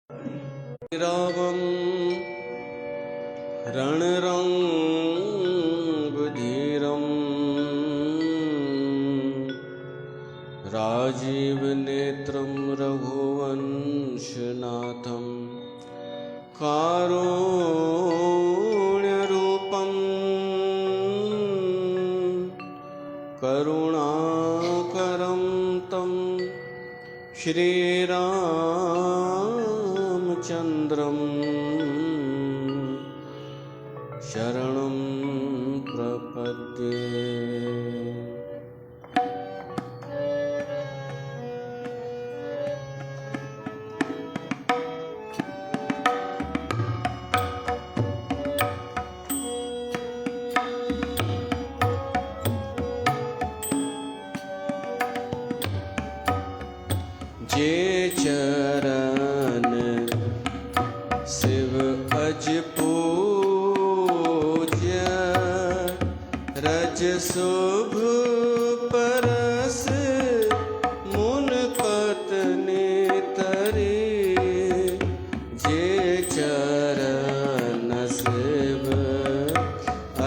रावं रणरङ्गधीरं राजीवनेत्रं रघुवंशनाथं कारुण्यरूपं करुणाकरं तं श्रीरामचन्द्रं शरणं प्रपद्ये। जे चरण शिव अज पूज्य रज शुभ परस मुन पत्नी तरी। जे चरण शिव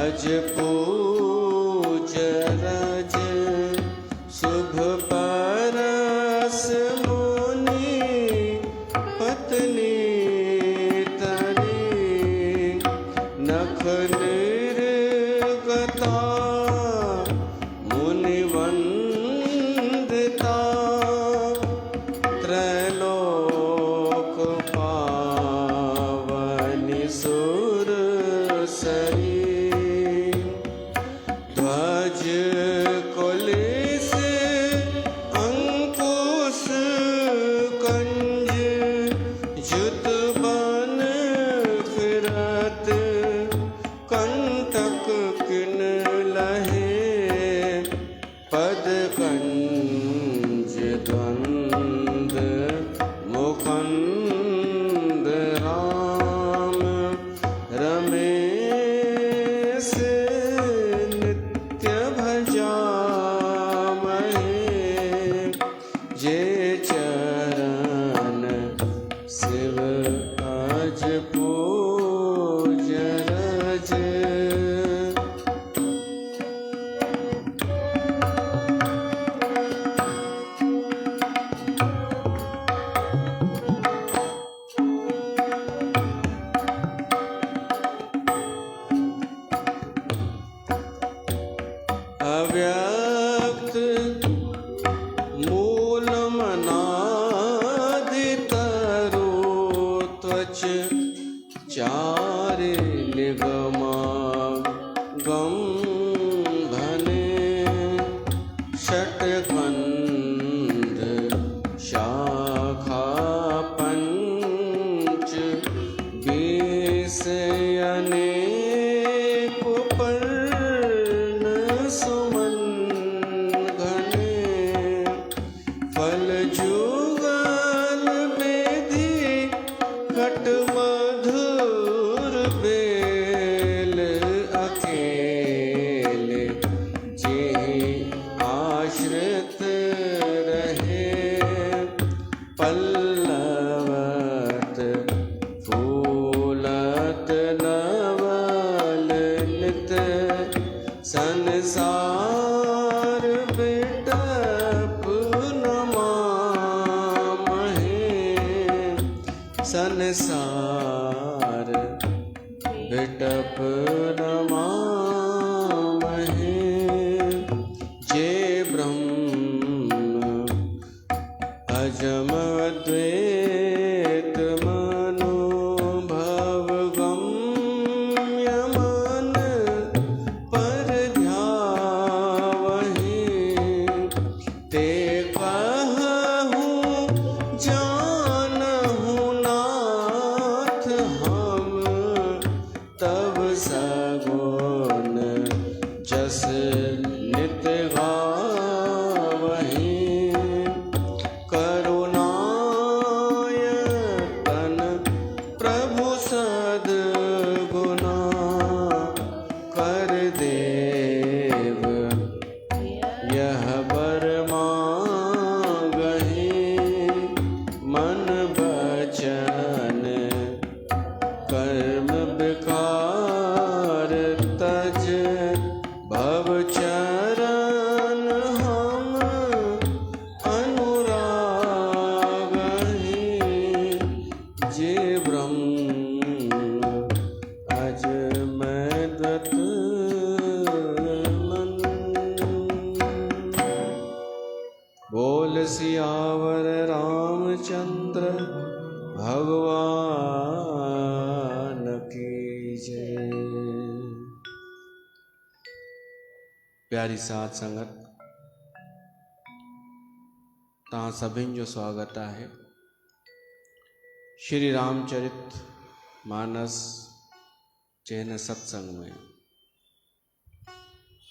अज पूज्य रज शुभ परस नख निर्गता मुनिवंदिता त्रैलोक पावनी सुरसरी। ध्वज कुलिस अंकुश कंज जुत बन फिरत कंटक किन लहे पद कंज द्वंद मुखंद राम रमेश नित्य भजामहे। जे चरण शिव अज पूज्य रज। अव्यक्त मूलमनादितरो त्वच चारि निगमागम घने षट्खंड शाखा पंच बीस अनेक पर्ण सुमन घने फल जुगल बेदी खट मधुर बेल अकेल जे आश्रित रहे पल्लवत फूलत नवल नित संसार बिटप नमामहे। संसार बिटप नमामहे। जे ब्रह्म अजम अद्वैत मनोभव गम्य मन पर ध्यावहि। ते कहूँ जानहु नाथ हम तब सगुन जस नित गावहि। करुणा भगवान की जय। प्यारी साध संगत, तव्हां सभिनि जो स्वागत है श्री रामचरित मानस जे हिन सत्संग में।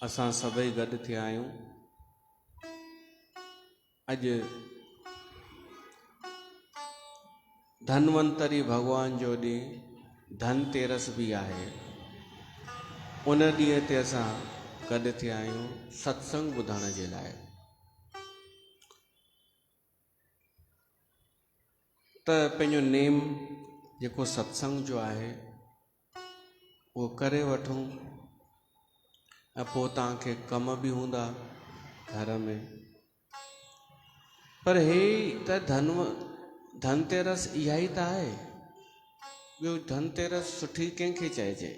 असां सभई गॾु थिया आहियूं। अॼु धनवंतरी भगवान जो ॾींहुं धनतेरस भी आहे। उन ॾींहं ते असां गॾु थिया आहियूं सत्संग ॿुधण जे लाइ। त पंहिंजो नेम जेको सत्संग जो आहे उहो करे वठूं, ऐं पोइ तव्हांखे कम बि हूंदा घर में। पर हे त धनतेरस इहा ई त आहे। ॿियो धनतेरस सुठी कंहिंखे चइजे?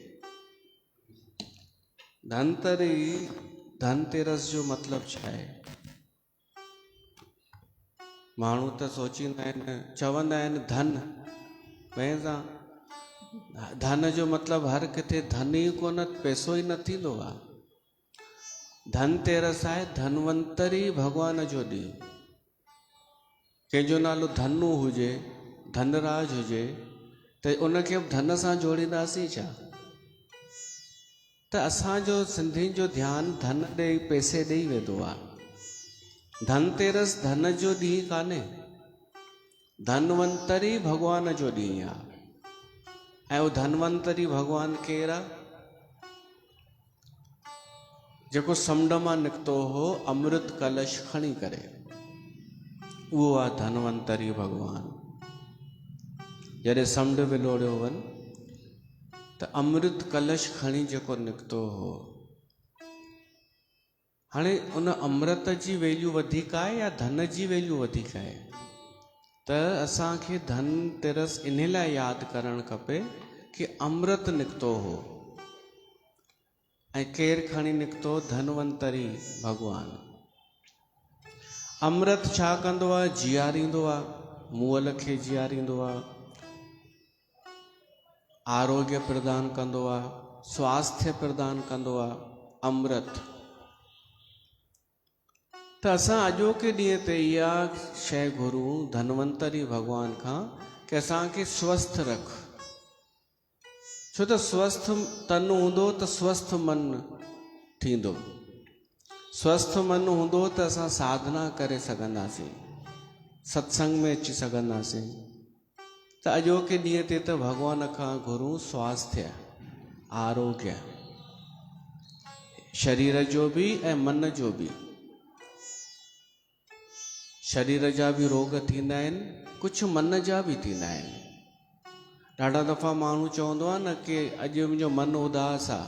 धनतेरस जो मतिलबु छा आहे? माण्हू त सोचींदा आहिनि, चवंदा आहिनि धन, भई धन जो मतिलबु हर किथे धन ई कोन, पैसो ई न थींदो आहे। धनतेरस आहे धनवंतरी भगवान जो ॾींहुं। कंहिंजो नालो धनु हुजे, धनराज हुजे, त उनखे धन सां जोड़ींदासीं छा? त असांजो सिंधियुनि जो ध्यानु धन ॾेई पैसे ॾेई वेंदो आहे। धनतेरस धन जो ॾींहुं कान्हे, धनवंतरी भगवान जो ॾींहुं आहे। ऐं उहो धनवंतरी भगवान केरु आहे? जेको समुंड मां निकितो हो अमृत कलश खणी करे, उहो आहे धनवंतरी भगवान। जॾहिं समुंड विलोड़ियो वञ त अमृत कलश खणी जेको निकितो हो। हाणे उन अमृत जी वैल्यू वधीक आहे या धन जी वैल्यू वधीक आहे? त असांखे धनतेरस इन लाइ यादि करणु खपे कि अमृत निकितो हो। ऐं केरु खणी निकितो? धनवंतरी भगवान। अमृत छा कंदो आहे? जीआरींदो आहे, मुअल खे जीआरींदो आहे, आरोग्य प्रदान कंदो आहे, स्वास्थ्य प्रदान कंदो आहे अमृत। त असां अॼोके ॾींहं ते इहा शइ घुरूं धनवंतरी भगवान खां कि असांखे स्वस्थ रख। छो त स्वस्थ तन हूंदो त स्वस्थ मन थींदो। स्वस्थ मन हूंदो त असां साधना करे सघंदासीं, सत्संग में अची सघंदासीं। त अॼोके ॾींहं ते त भगवान खां घुरूं स्वास्थ्य, आरोग्य, शरीर जो बि ऐं मन जो बि। शरीर जा बि रोग थींदा आहिनि, कुझु मन जा बि थींदा आहिनि। ॾाढा दफ़ा माण्हू चवंदो आहे न कि अॼु मुंहिंजो मन उदास आहे।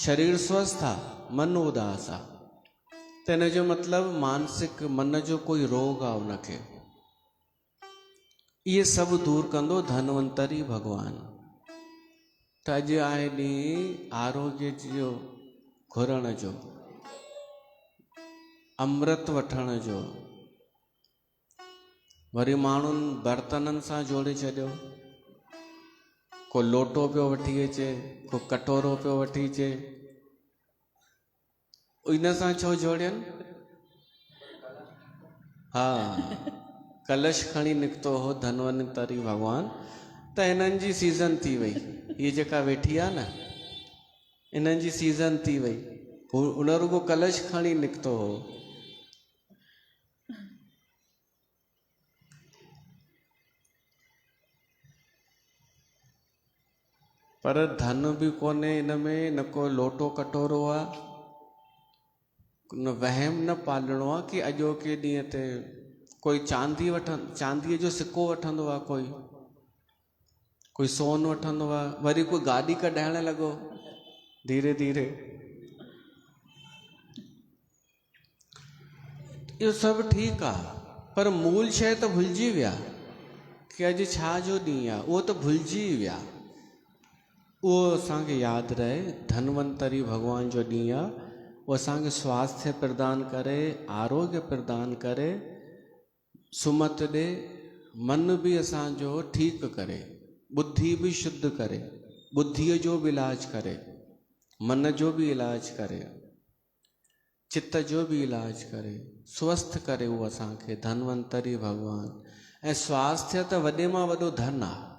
शरीर स्वस्थ आहे, मन उदास आहे, त हिन जो मतिलबु मानसिक मन जो कोई रोग आहे उनखे। इहे सभु दूर कंदो धनवंतरी भगवान। त अॼु आहे ॾींहुं आरोग्य जो घुरण जो, अमृत वठण जो। वरी माण्हुनि बर्तननि सां जोड़े छॾियो। को लोटो पियो वठी अचे, को कटोरो पियो वठी अचे। इन सां छो जोड़ियनि? हा, कलश खणी निकितो हो धनवंतरी भगवान। त हिननि जी सीज़न थी वई, हीअ जेका वेठी आहे न, इन्हनि जी सीज़न थी वई। उन रुगो कलश खणी निकितो हो। पर धन भी कोन्हे इन में, न को लोटो कटोरो आहे, न वहम न पालणो आहे कि अॼोके ॾींहं ते कोई चांदीअ जो सिक्को वठंदो आहे, कोई सोन वठंदो आहे, वरी कोई गाॾी कढाइण लॻो धीरे धीरे। इहो सभु ठीकु आहे, पर मूल शइ त भुलिजी विया कि अॼु छा जो ॾींहुं आहे, उहो त भुलिजी विया। उहो असांखे यादि रहे, धनवंतरी भगवान जो ॾींहुं आहे। उहो असांखे स्वास्थ्य प्रदान करे, आरोग्य प्रदान करे, सुमत ॾे, मन भी असांजो ठीक करे, बुद्धि भी शुद्ध करे, बुद्धीअ जो भी इलाज करे, मन जो भी इलाज करे, चित्त जो भी इलाज करे, स्वस्थ करे उहो असांखे धनवंतरी भगवान। ऐं स्वास्थ्य त वॾे मां वॾो धन आहे।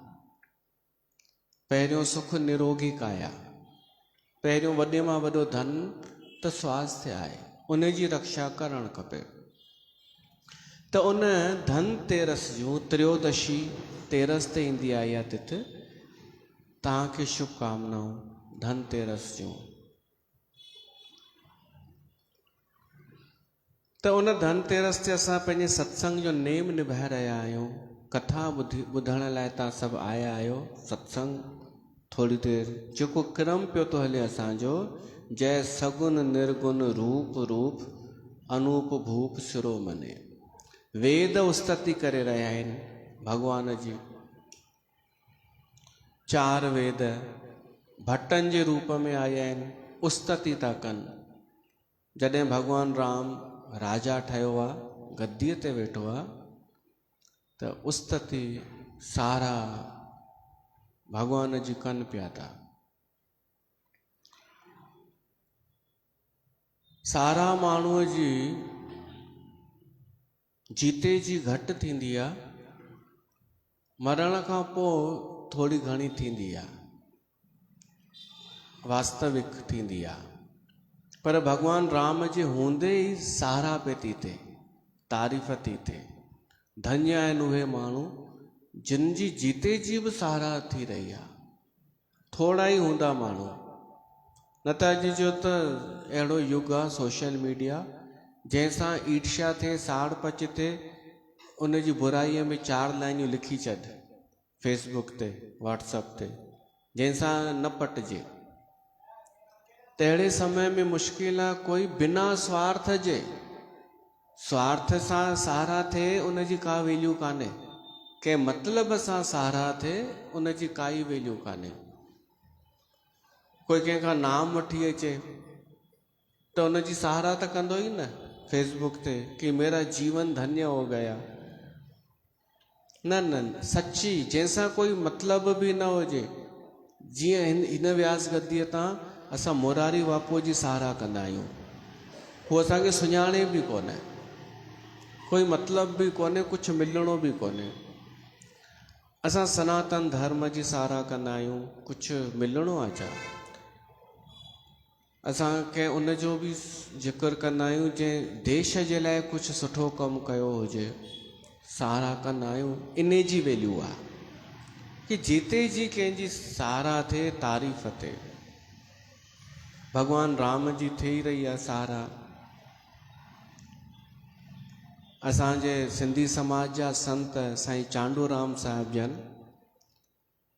पहिरियों सुख निरोगी काया, पहिरियों वॾे मां वॾो धन त स्वास्थ्य आहे, उन जी रक्षा करणु खपे। त उन धन तेरस जूं त्रयोदशी तेरस ते ईंदी आहे इहा तिथि। तव्हांखे शुभकामनाऊं धन तेरस जूं। त उन धन तेरस ते असां पंहिंजे सत्संग जो नेम निभाए रहिया आहियूं। कथा ॿुधण लाइ तव्हां सभु आया आहियो। सत्संग थोरी देरि जेको क्रम पियो थो हले असांजो, जय सगुन निर्गुण रूप रूप अनूप भूप शिरोमणे। वेद उस्तति करे रहिया आहिनि भगवान जी। 4 वेद भट्टनि जे रूप में आया आहिनि, उस्तति था कनि। जॾहिं भगवान राम राजा ठहियो आहे, गद्दीअ ते वेठो आहे, त उस्तति सारा भगवान जी कनि पिया था। सारा माण्हूअ जी जीते जी घटि थींदी आहे, मरण खां पोइ थोरी घणी थींदी आहे, वास्तविक थींदी आहे। पर भगवान राम जे हूंदे ई सारा पे थी थिए, तारीफ़ थी थिए। धन्य आहिनि उहे माण्हू जिन जी जीते जी बि सारा थी रही आहे। थोरा ई हूंदा माण्हू, न त अॼु जो त अहिड़ो युग आहे सोशल मीडिया, जंहिंसां ईर्ष्या थिए, साड़ पच थिए, उन जी बुराईअ में 4 लाइनियूं लिखी छॾ फेसबुक ते, व्हाट्सएप ते, जंहिंसां न पटिजे। त अहिड़े समय में मुश्किल आहे कोई बिना स्वार्थ जे, स्वार्थ सां सहारा थिए उन जी का वैल्यू कान्हे, कंहिं मतिलब सां सहारा थिए उन जी काई वैल्यू कान्हे। कोई कंहिंखां नाम वठी अचे त उन जी सहारा त कंदो ई न फेसबुक ते कि मेरा जीवन धन्य हो गया। न न, सच्ची जंहिंसां कोई मतिलब बि न हुजे। जीअं हिन व्यास गद्दीअ तां असां मोरारी बापूअ जी सहारा कंदा आहियूं, उहो असांखे सुञाणे बि कोन्हे, कोई मतिलब बि कोन्हे, कुझु मिलणो बि कोन्हे। असां सनातन धर्म जी सहारा कंदा आहियूं, कुझु मिलणो आहे छा? असां कंहिं उन जो बि ज़िक्र कंदा आहियूं जंहिं देश जे लाइ कुझु सुठो कमु कयो हुजे, सहारा कंदा आहियूं। इन जी वैल्यू आहे कि जीते जी कंहिंजी सहारा थिए, तारीफ़ थिए। भगवान राम जी थी रही आहे सहारा। असांजे सिंधी समाज जा संत साईं चांडूराम साहिब जन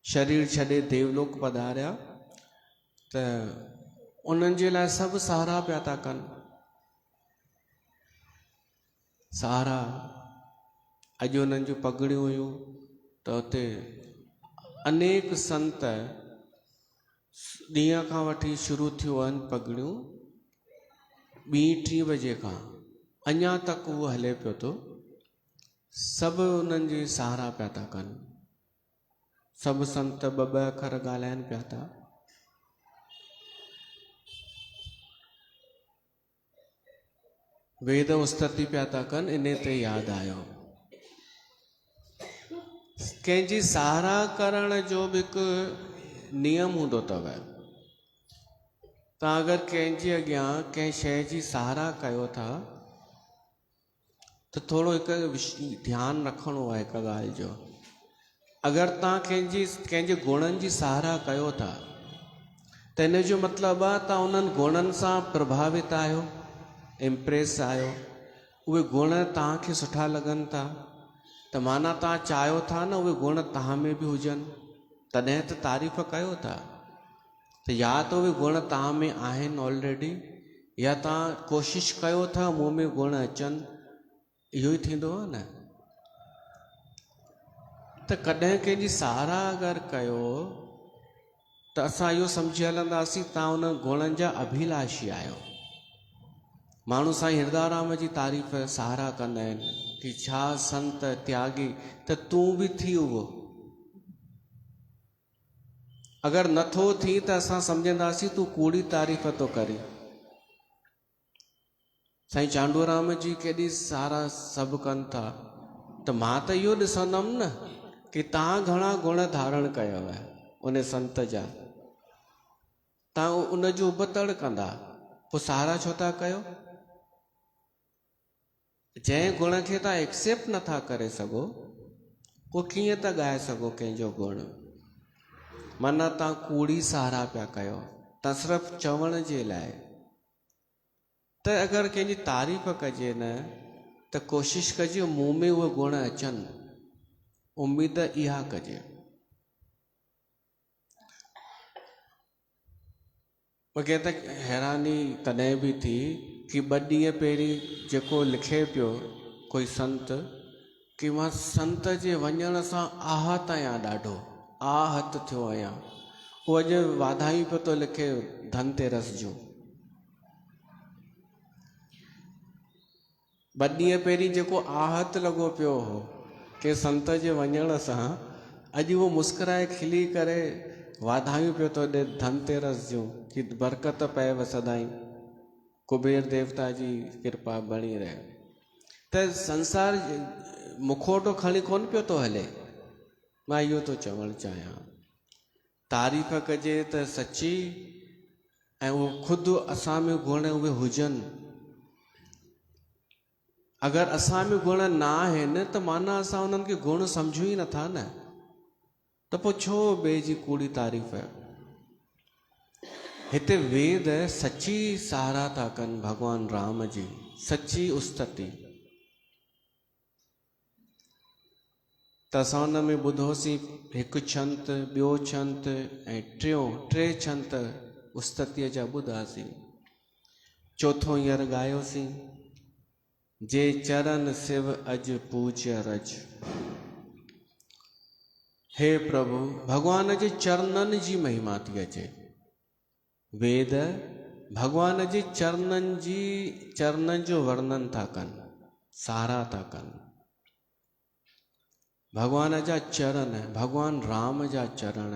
शरीर छॾे देवलोक पधारिया, त उन्हनि जे लाइ सभु सहारा पिया था कनि। सहारा अॼु उन्हनि जूं पगड़ियूं हुयूं त उते अनेक संत ॾींहं खां वठी शुरू थियूं आहिनि पगड़ियूं, 2-3 बजे खां अञा तक उहो हले पियो थो। सभु उन्हनि जी सहारा पिया था कनि। सभु संत 2-2 अखर ॻाल्हाइनि पिया था। वेद उस्तति पिया था कनि। इन ते यादि आयो, कंहिंजी सहारा करण जो बि हिकु नियम हूंदो अथव। तव्हां अगरि कंहिंजे अॻियां कंहिं शइ जी सहारा कयो था त थोरो हिकु ध्यानु रखिणो आहे हिकु ॻाल्हि जो। अगरि तव्हां कंहिंजे गुणनि जी सहारा कयो था त इन जो मतिलबु आहे तव्हां उन्हनि गुणनि सां प्रभावित आहियो, इम्प्रेस आहियो, उहे गुण तव्हांखे सुठा लॻनि था, त माना तव्हां चाहियो था न उहे गुण तव्हां में बि हुजनि, तॾहिं त तारीफ़ कयो था। त या त उहे गुण तव्हां में आहिनि ऑलरेडी, या तव्हां कोशिशि कयो था मूं में गुण अचनि, इहो ई थींदो आहे न। त कॾहिं कंहिंजी सहारा अगरि कयो त असां इहो सम्झी हलंदासीं तव्हां उन गुणनि जा अभिलाषी आहियो। माण्हू साईं हिरदाराम जी तारीफ़ सहारा कंदा आहिनि कि छा संत त्यागी, त तूं बि थी उहो। अगरि नथो थी त असां सम्झंदासीं तूं कूड़ी तारीफ़ थो करी। साईं चांडूराम जी केॾी सहारा सभु कनि था, त मां त इहो ॾिसंदुमि न कि तव्हां घणा गुण धारण कयव उन संत जा, तव्हां उन जो उबतड़ कंदा, पोइ सहारा छो था कयो? जंहिं गुण खे तव्हां एक्सेप्ट नथा करे सघो, उहो कीअं था ॻाए सघो कंहिंजो गुण? माना तव्हां कूड़ी सहारा पिया कयो, तव्हां सिर्फ़ु चवण जे लाइ। त अगरि कंहिंजी तारीफ़ कजे न, त कोशिशि कजे मूं में उहे गुण अचनि, उम्मीद इहा कजे। मूंखे त हैरानी तॾहिं बि थी कि 2 ॾींहं पहिरीं जेको लिखे पियो कोई संत, कि मां संत जे वञण सां आहत आहियां, ॾाढो आहत थियो आहियां। उहो अॼु वाधायूं पियो थो लिखे धनतेरस जूं। 2 ॾींहं पहिरीं जेको आहत लॻो पियो हो कि संत जे वञण सां, अॼु उहो मुस्कुराए खिली करे वाधायूं पियो थो ॾे धनतेरस जूं कि बरकत पएव सदाईं, कुबेर देवता जी कृपा बणी रहे। त संसार मुखोटो खणी कोन पियो थो हले। मां इहो थो चवणु चाहियां, तारीफ़ कजे त सची, ऐं उहो ख़ुदि असां में गुण उहे हुजनि। अगरि असां में गुण न आहिनि त माना असां उन्हनि खे गुण सम्झूं ई नथा न, त पोइ छो ॿिए जी कूड़ी तारीफ़? हिते वेद सची सहारा था कनि भॻवान राम जी, सची उस्तति। त असां हुन में ॿुधोसीं हिकु छंत, ॿियो छंत ऐं टे छंत उस्ततीअ जा ॿुधासीं। चोथों हींअर ॻायोसीं, जे चरण शिव अॼु पूज्य रज। हे प्रभु, भगवान जे चरणनि जी महिमा थी अचे। वेद भगवान जे चरणनि जो वर्णन था कनि, सहारा था कनि। भगवान जा चरण, भगवान राम जा चरण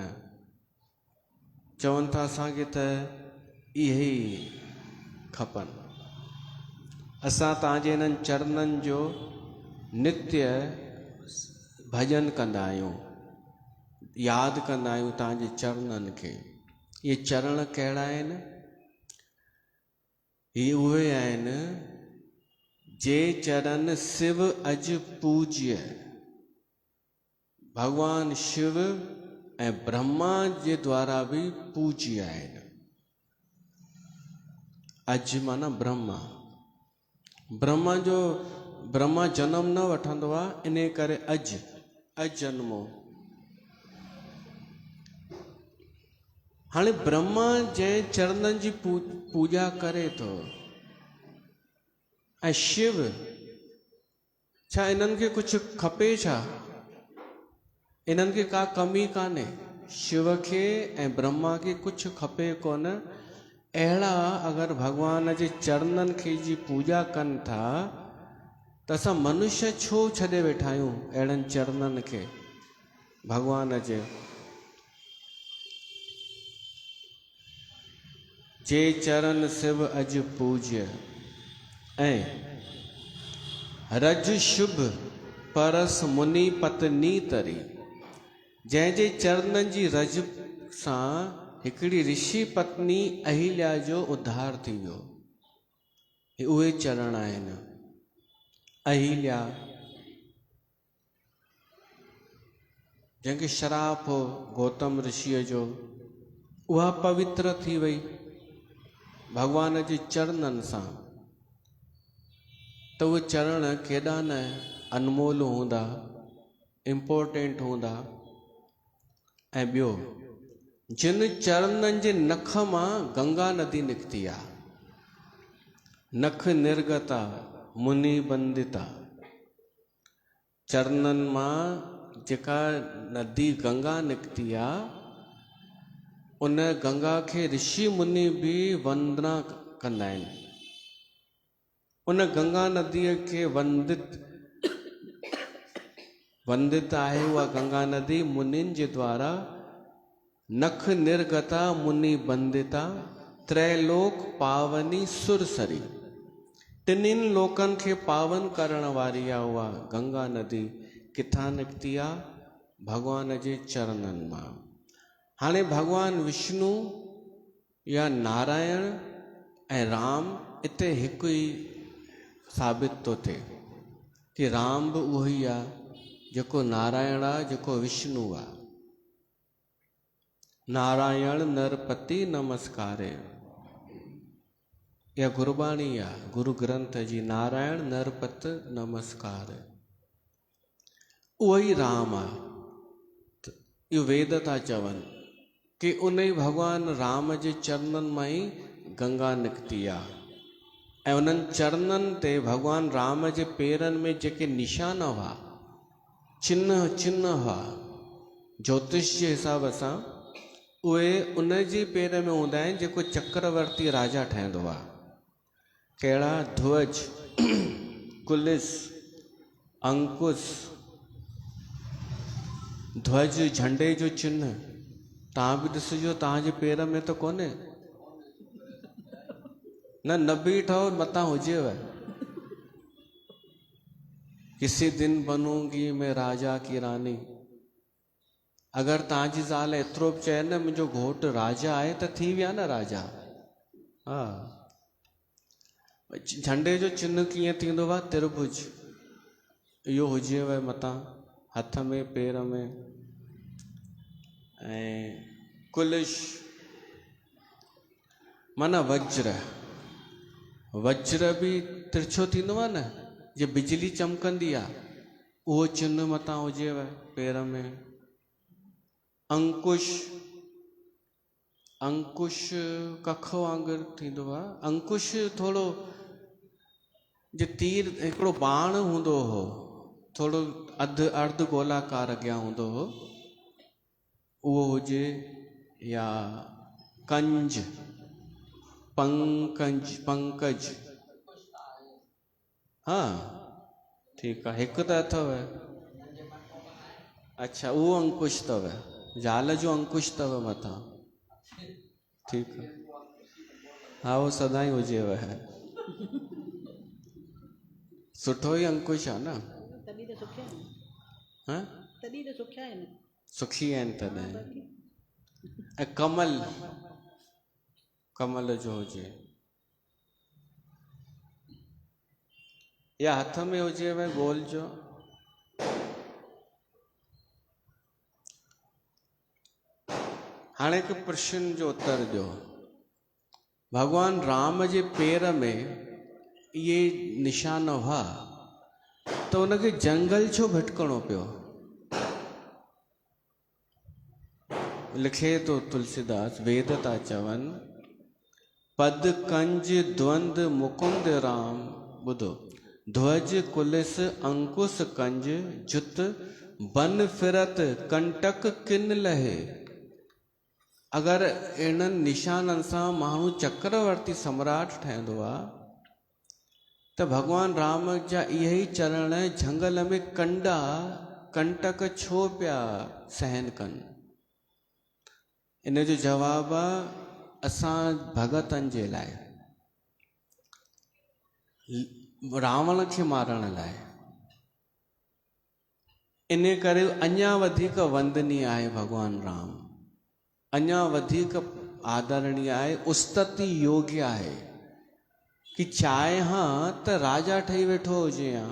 चवनि था असांखे त इहे ई खपनि। असां तव्हांजे इन्हनि चरणनि जो नित्य भॼन कंदा आहियूं, यादि कंदा आहियूं तव्हांजे चरणनि खे। इहे चरण कहिड़ा आहिनि? इहे उहे आहिनि जे चरण शिव अॼु पूज्य। भगवान शिव ऐं ब्रह्मा जे द्वारा बि पूज्य आहिनि। अॼु माना ब्रह्मा, ब्रह्मा जनम न वठंदो आहे, इन करे अजन्मो। हाणे ब्रह्मा जंहिं चरणनि जी पूजा करे थो, ऐं शिव, छा इन्हनि खे कुझु खपे छा? इन्हनि खे का कमी कान्हे। शिव खे ऐं ब्रह्मा खे कुझु खपे कोन। अहिड़ा अगरि भगवान जे चरणनि खे जी पूजा कनि था, त असां मनुष्य छो छॾे वेठा आहियूं अहिड़नि चरणनि खे भगवान जे? जे चरण शिव अॼु पूज्य, ऐं रज शुभ परस मुनि पत्नी तरी। जंहिंजे चरणनि जी रज सां हिकिड़ी ऋषि पत्नी अहिल्या जो उद्धार थी वियो। उहे चरण आहिनि। अहिल्या जंहिंखे श्राप हो गौतम ऋषिअ जो, उहा पवित्र थी वई भगवान जे चरणनि सां। त उहे चरण केॾा न अनमोल हूंदा, इम्पोर्टेंट हूंदा। ऐं ॿियो, जिन चरणनि जे नख मां गंगा नदी निकिती आहे, नख निर्गता मुनि बंदिता। चरणनि मां जेका नदी गंगा निकिती आहे, उन गंगा खे ऋषि मुनि बि वंदना कंदा आहिनि। उन गंगा नदीअ खे वंदित आहे उहा गंगा नदी मुनिन जे द्वारा नख निर्गता मुनि बंदिता त्रैलोक पावनी सुरसरी। टिनिन लोकन खे पावन करण वारी आहे उहा गंगा नदी। किथां निकिती आहे? भगवान जे चरणनि मां। हाणे भगवान विष्णु या नारायण ऐं राम इते हिकु ई साबित थो थिए कि राम बि उहो ई आहे जेको नारायण आहे, जेको विष्णु आहे। नारायण नरपति नमस्कारे, या गुरबाणी आहे गुरु ग्रंथ जी। नारायण नरपत नमस्कार, उहो ई राम आहे। इहो वेद था चवनि कि उन ई भगवान राम जे चरणनि मां ई गंगा निकिती आहे। ऐं उन्हनि चरणनि ते भगवान राम जे पेरनि में जेके निशान हुआ, चिन्ह हुआ ज्योतिष जे हिसाब सां, उहे उन जे पेर में हूंदा आहिनि जेको चक्रवर्ती राजा ठहंदो आहे। कहिड़ा? ध्वज, कुलिस, अंकुश। ध्वज झंडे जो चिन्ह तव्हां बि ॾिसिजो, तव्हांजे पेर में त कोन्हे न बीठो मथां हुजेव। किसी दिन बनूंगी मैं राजा की रानी। अगरि तव्हांजी ज़ाल एतिरो बि चए न मुंहिंजो घोटु राजा आहे त थी विया न राजा। हा, झंडे जो चिन्ह कीअं थींदो आहे? त्रिभुज इहो हुजेव मथां, हथ में पेर में। ऐं कुलिश माना वज्र। वज्र बि तिरछो थींदो आहे न, जे बिजली चमकंदी आहे, उहो चिन्ह मथां हुजेव पेर में। अंकुश, अंकुश कख वांगुरु थींदो आहे। अंकुश थोरो जे तीर हिकिड़ो बाण हूंदो हो, थोरो अर्ध गोलाकार अॻियां हूंदो हो, उहो हुजे। या कंज, पंकज। हा ठीकु आहे, हिकु त अथव। अच्छा, उहो अंकुश अथव, ज़ाल जो अंकुश अथव मथां। ठीकु आहे, हा उहो सदाईं हुजेव। सुठो ई अंकुश आहे न। सुखी आहिनि तॾहिं। ऐं कमल, कमल जो हुजे, या हथ में हुजेव गोल जो। हाणे हिकु प्रश्न जो उत्तर ॾियो। भगवान राम जे पेर में इहे निशान हुआ त उनखे जंगल छो भटकणो पियो? लिखे तो तुलसीदास, वेद था चवनि, पद कंज द्वंद मुकुंद राम। ॿुधो, ध्वज कुलिस अंकुश कंज जुत बन फिरत कंटक किन लहे। अगरि इन्हनि निशाननि सां माण्हू चक्रवर्ती सम्राट ठहंदो आहे त भगवान राम जा इहे ई चरण झंगल में कंटक छो पिया सहन कनि? इन जो जवाबु आहे असां भगतनि जे लाइ, रावण खे मारण लाइ। इन करे अञा वधीक वंदनीय आहे भगवान राम, अञा वधीक आदरणीय आहे, उस्तति योग्य आहे कि चाहे हाँ त राजा ठही वेठो हुजे हा,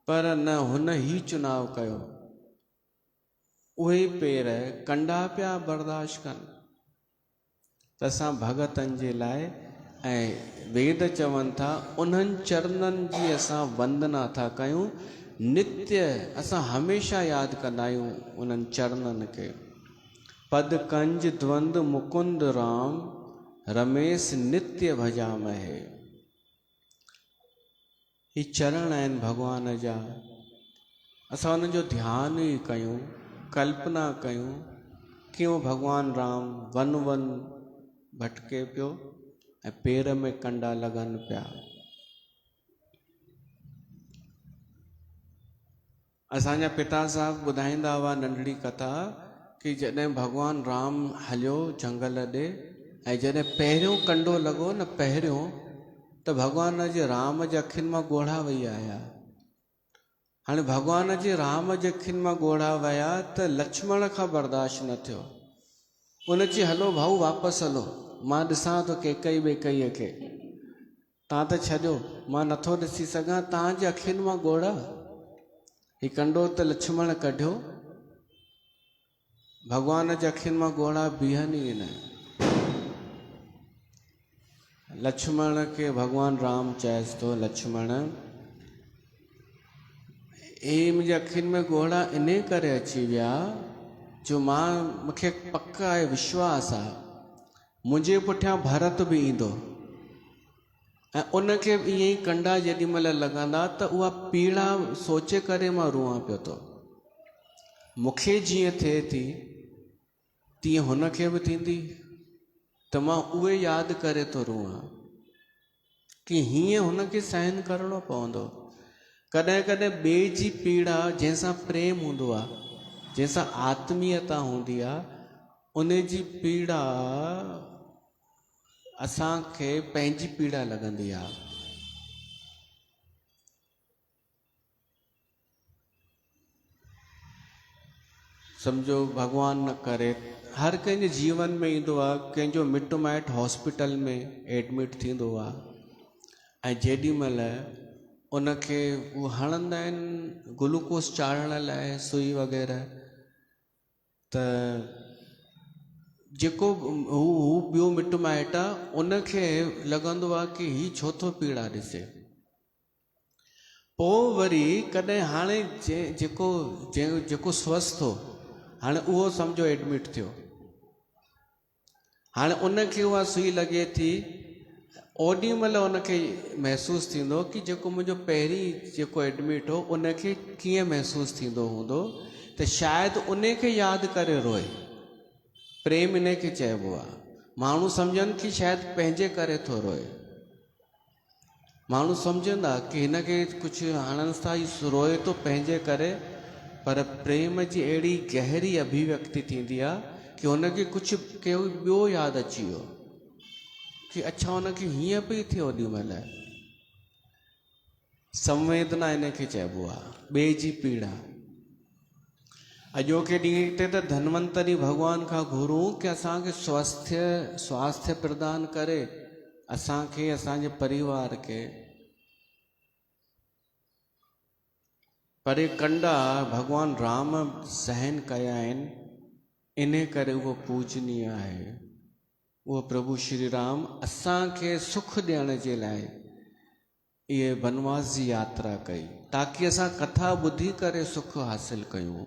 पर न हुन ही चुनाव कयो। उहे पेर कंडा पिया बर्दाश्त कनि। त असां भगतनि जे लाइ, ऐं वेद चवनि था उन्हनि चरणनि जी असां वंदना था कयूं, नित्य असां हमेशा यादि कंदा आहियूं उन्हनि चरणनि खे। पद कंज द्वंद मुकुंद राम रमेश नित्य भजामहे। ही चरण आहिनि भगवान जा, असां उन्हनि जो ध्यानु ई कयूं, कल्पना कयूं कि वो भगवान राम वन वन भटके पियो ऐं पेर में कंडा लॻनि पिया। असांजा पिता साहब ॿुधाईंदा हुआ नंढड़ी कथा कि जॾहिं भॻवानु राम हलियो जंगल ॾे ऐं जॾहिं पहिरियों कंडो लॻो न पहिरियों, त भॻवान जे राम जे अखियुनि मां ॻोढ़ा वही आया। हाणे भॻवान जे राम जे अखियुनि मां ॻोढ़ा विया त लक्ष्मण खां बर्दाश्त न थियो। उन चई हलो भाऊ वापसि हलो, मां ॾिसां थो केकई ॿेकईअ खे, तव्हां त छॾियो, मां नथो ॾिसी सघां, तव्हांजे अखियुनि मां ॻोढ़ा। ही कंडो त लक्ष्मण कढियो, भॻवान जे अखियुनि मां ॻोढ़ा बीहनि ई न। लक्ष्मण खे भॻवानु राम चएसि थो, लक्ष्मण हे मुंहिंजे अखियुनि में ॻोढ़ा इन करे अची विया जो मूंखे पक आहे, विश्वास आहे मुंहिंजे पुठियां भरत बि ईंदो ऐं उनखे बि ईअं ई कंडा जेॾी महिल लॻंदा त उहा पीड़ा सोचे करे मां रोआं पियो थो। मूंखे जीअं थिए थी तीअं हुनखे बि थींदी, त मां उहे यादि करे थो रोआं कि हीअं हुनखे सहन करिणो पवंदो। कॾहिं कॾहिं ॿिए जी पीड़ा जंहिंसां प्रेम हूंदो आहे, जंहिंसां आत्मीयता हूंदी आहे, उन जी पीड़ा असांखे पंहिंजी पीड़ा लॻंदी आहे। सम्झो भॻवानु न करे हर कंहिंजे जीवन में ईंदो आहे, कंहिंजो मिटु माइटु हॉस्पिटल में एडमिट थींदो आहे ऐं जेॾी महिल उनखे उहे हणंदा आहिनि ग्लूकोस चाढ़ण लाइ सुई वग़ैरह, त जेको हू ॿियो मिटु माइटु आहे उनखे लॻंदो आहे कि ही छो थो पीड़ा ॾिसे। पोइ वरी कॾहिं हाणे जेको स्वस्थ हो, हाणे उहो सम्झो एडमिट थियो, हाणे उनखे उहा सुई लॻे थी, ओॾी महिल उनखे महसूसु थींदो कि जेको मुंहिंजो पहिरीं जेको एडमिट हो उनखे कीअं महसूसु थींदो हूंदो, त शायदि उनखे यादि करे रोए। प्रेम इन खे चइबो आहे। माण्हू सम्झनि कि शायदि पंहिंजे करे थो रोए, माण्हू सम्झंदा कि हिनखे कुझु हणनि था, रोए थो पंहिंजे करे, पर प्रेम जी अहिड़ी गहरी अभिव्यक्ति थींदी आहे कि हुनखे कुझु को ॿियो यादि अची वियो कि अच्छा हुनखे हीअं पई थिए ओॾी महिल। संवेदना इन खे चइबो आहे, ॿिए जी पीड़ा। अॼोके ॾींहं ते त धन्वंतरी भॻवान खां घुरूं कि असांखे स्वास्थ्य प्रदान करे, असांखे असांजे परिवार खे। पर ये कंडा भगवान राम सहन कया आहिनि, इन करे उहो पूजनीय आहे। उहो प्रभु श्री राम असांखे सुख ॾियण जे लाइ इहे वनवास जी यात्रा कई, ताकि असां कथा ॿुधी करे सुख हासिल कयूं।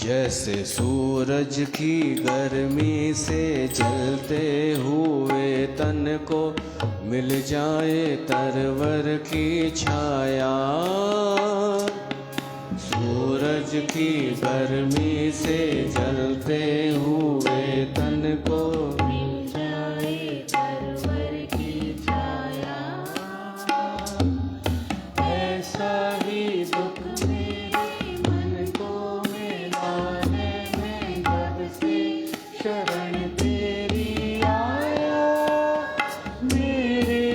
जैसे सूरज की गर्मी से जलते हुए तन को मिल जाए तरवर की छाया, सूरज की गर्मी से जलते हुए तन को मिल जाए तरवर की छाया, ऐसा ही दुख शरण तेरी आया मेरे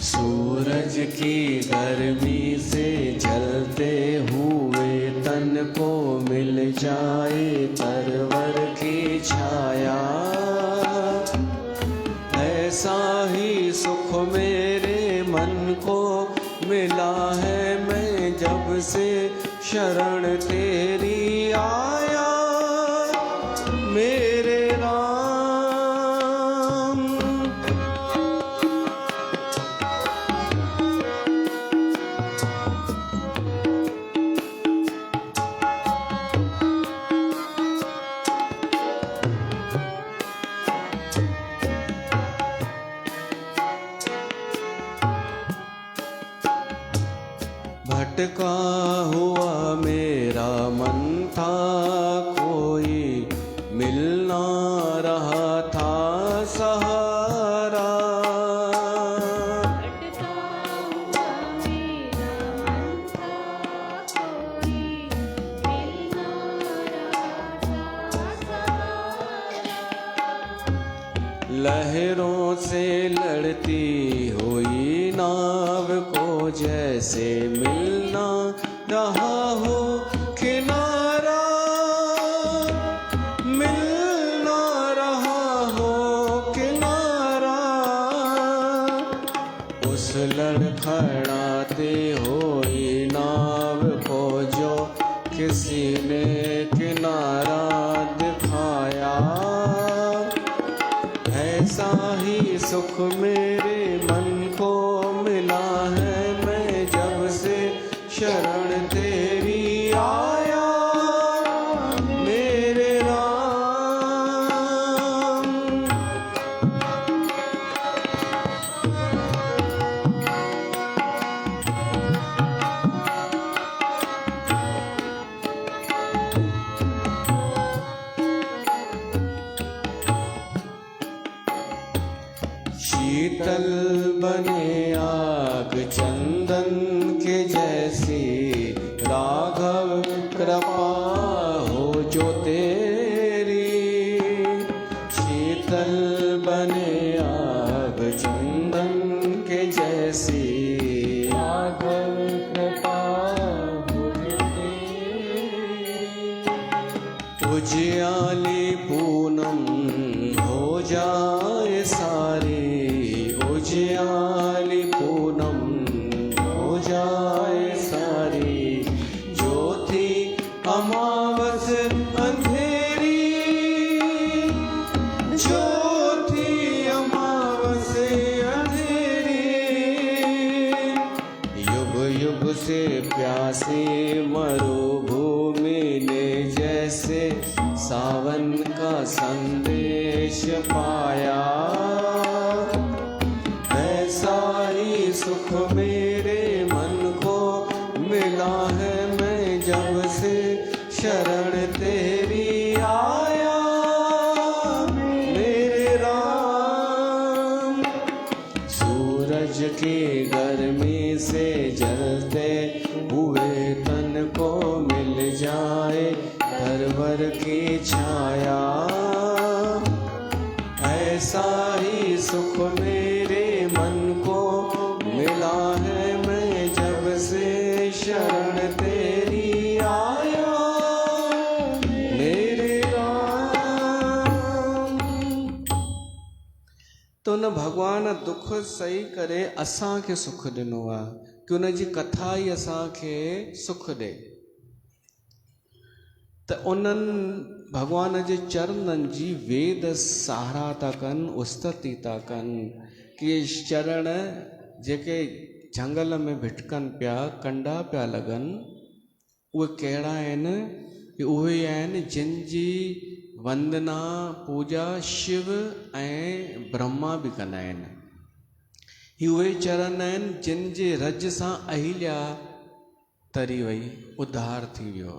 सूरज की गर्मी से जलते हुए तन को मिल जाए तरवर की छाया, ऐसा ही सुख मेरे मन को मिला है, मैं जब से शरण तेरी आया मेरे राम। भटका हुआ मेरा मन था, कोई मिल ना रहा था सहारा। भटका हुआ मेरा मन था, कोई मिल ना रहा था सहारा। लहरों से लड़ती हुई नाव को जैसे मिलना रहा हो किनारा, मिलना रहा हो किनारा। उस लड़खड़ाते हुई नाव को जो किसी ने किनारा दिखाया, ऐसा ही सुख मेरे मन को मिला है, मैं जब से शरण तेरी आया मेरे राम। शीतल बने आग चंदन के जैसी, राघव कृपा हो जो तेरी। शीतल बने आग चंदन के जैसी, राघव कृपा हो जो तेरी। उजियाली पूनम हो जाए सारी, उजियाली पूनम हो जाए सारी। जो थी अमावस अंधेरी, जो थी अमावस अंधेरी। युग युग से प्यासी मरुभूमि ने जैसे सावन का संदेश पाया, ऐसा ही सुख मेरे मन को मिला है, मैं जब से शरण तेरी आया मेरे राम। सूरज की गर्मी से जलते हुए तन को मिल जाए तरवर की छाया, ऐसा ही सुख मेरे मन को मिला है, मैं जब से शरण तेरी आया मेरे राम। तो न भगवान दुख सही करे असांखे सुख ॾिनो आहे, कि उन जी कथा ई असांखे सुख ॾे। त उन्हनि भगवान जे चरणनि जी वेद सहारा था कनि, उस्तति था कनि, कि चरण जेके झंगल में भिटकनि पिया, कंडा पिया लॻनि, उहे कहिड़ा आहिनि? कि उहे आहिनि जिन जी वंदना पूजा शिव ऐं ब्रह्मा बि कंदा आहिनि। ही उहे चरण आहिनि जिन जे रज सां अहिल्या तरी वई, उद्धार थी वियो।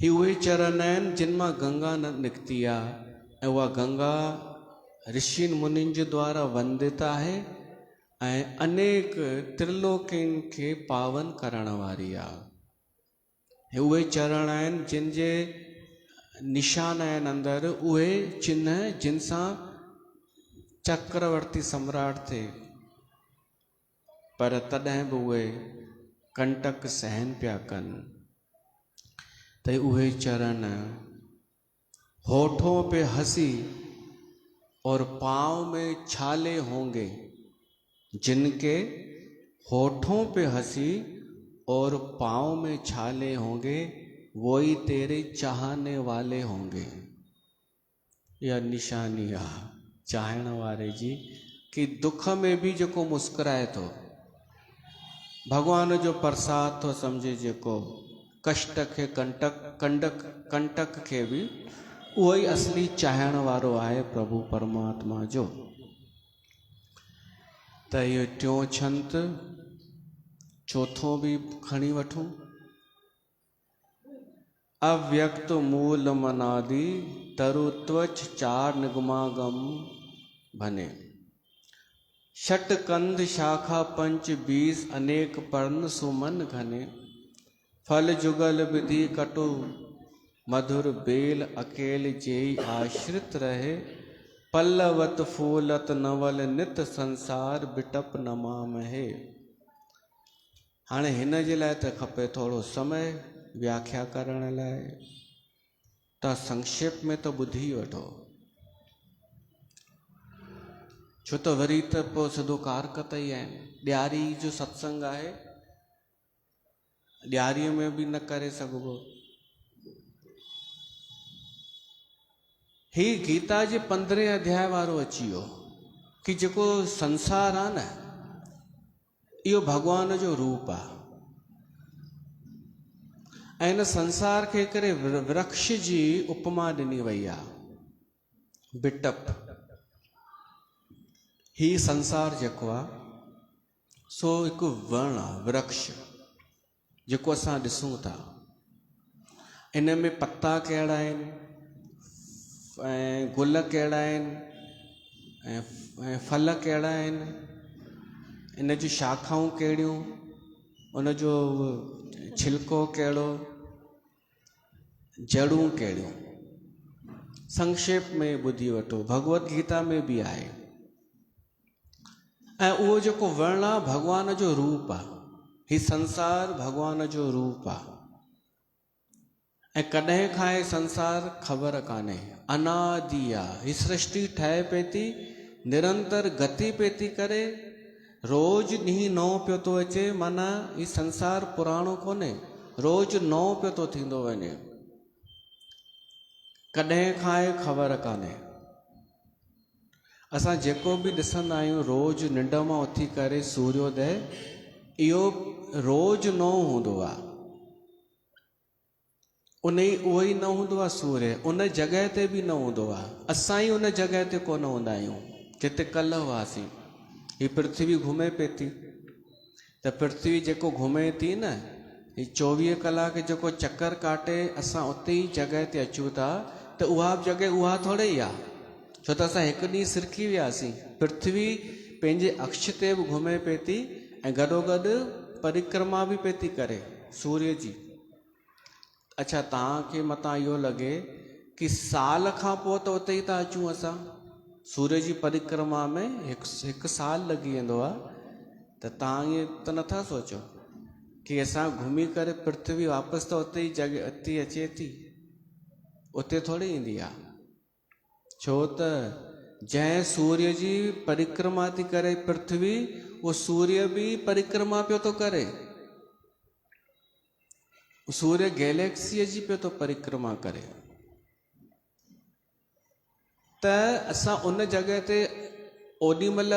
ही उहे चरण आहिनि जिन मां गंगा निकिती आहे, ऐं उहा गंगा ऋषियुनि मुनियुनि जे द्वारा वंदित आहे ऐं अनेक त्रिलोकियुनि खे पावन करण वारी आहे। हे उहे चरण आहिनि जिन जे निशान आहिनि अंदरि, उहे चिन्ह जिन सां चक्रवर्ती सम्राट थे, पर तॾहिं बि उहे कंटक सहन पिया कनि। त उहे चरण होठों पे हंसी और पाँव में छाले होंगे, जिनके होठों पे हंसी और पाँव में छाले होंगे, वही तेरे चाहने वाले होंगे। यह निशानी आ चाहण वारे जी कि दुख में भी जेको मुस्कुराए थो, भगवान जो प्रसाद थो समझे, जेको कष्ट खे कंटक खे भी उहो ई असली चाहण वारो आहे प्रभु परमात्मा जो। त इहो टियों छंत चौथों भी खणी वठूं। अव्यक्त मूल मनादि तरु त्वच चार निगमागम भने, षट कंध शाखा पंच 20 अनेक पर्ण सुमन घने, फल जुगल विधि कटु मधुर बेल अकेल जेई आश्रित रहे, पल्लवत फूलत नवल नित संसार बिटप नमा महे। हाणे हिन जे लाइ त खपे थोड़ो समय व्याख्या करण लाइ, त संक्षेप में तो ॿुधी वठो, छो त वरी त पोइ सिधो कारकत ई आहिनि। ॾियारी जो सत्संग आहे, ॾियारीअ में बि न करे सघिबो। ही गीता जे 15 अध्याय वारो अची वियो कि जेको संसार आहे न, इहो भगवान जो रूप आहे। ऐं इन संसार खे करे वृक्ष जी उपमा ॾिनी वई आहे, बिटप। ही संसार जेको आहे सो हिकु वण आहे, वृक्ष जेको असां ॾिसूं था। इन में पत्ता कहिड़ा आहिनि ऐं गुल कहिड़ा आहिनि ऐं फल कहिड़ा आहिनि, इन जी शाखाऊं कहिड़ियूं, उन जो छिलको कहिड़ो, जड़ूं कहिड़ियूं, संक्षेप में ॿुधी वठो। भगवत गीता में बि आहे। ऐं उहो जेको वर्ण आहे भगवान जो रूप आहे। ही संसार भगवान जो रूप आहे। ऐं कॾहिं खां हे संसार ख़बर कान्हे, अनादि आहे। ही सृष्टि ठहे पई थी, निरंतर गति पई थी करे, रोज़ ॾींहुं नओं पियो थो अचे। माना ही संसार पुराणो कोन्हे, रोज़ नओं पियो थो थींदो वञे। कॾहिं खां हे ख़बर कान्हे। असां जेको बि ॾिसंदा आहियूं रोज़ निंड मां उथी करे सूर्योदय, इहो रोज़ नओं हूंदो आहे। उहो ई न हूंदो आहे सूर्य, उन जॻह ते बि न हूंदो आहे। असां ई उन जॻह ते कोन हूंदा आहियूं जिते कल्ह हुआसीं। ही पृथ्वी घुमे पई थी, त पृथ्वी जेको घुमे थी न, ही 24 कलाक जेको चक्कर काटे, असां उते ई जॻह ते अचूं था, त उहा जॻह उहा थोरे ई आहे। छो त असां हिकु ॾींहुं सिरकी वियासीं। पृथ्वी पंहिंजे अक्ष ते बि घुमे पई थी ऐं गॾोगॾु परिक्रमा बि पई थी करे सूर्य जी। अच्छा, तव्हांखे मतां इहो लॻे कि साल खां पोइ त उते ई था अचूं असां, सूर्य जी परिक्रमा में हिकु साल लॻी वेंदो आहे, त तव्हां ईअं त नथा सोचो कि असां घुमी करे पृथ्वी वापसि त उते ई जॻह अती अचे थी, उते थोरी ईंदी आहे। छो त जंहिं सूर्य जी परिक्रमा थी करे पृथ्वी, उहो सूर्य बि परिक्रमा पियो थो करे। सूर्य गैलेक्सीअ जी पियो थो परिक्रमा करे। त असां उन जॻह ते ओॾी महिल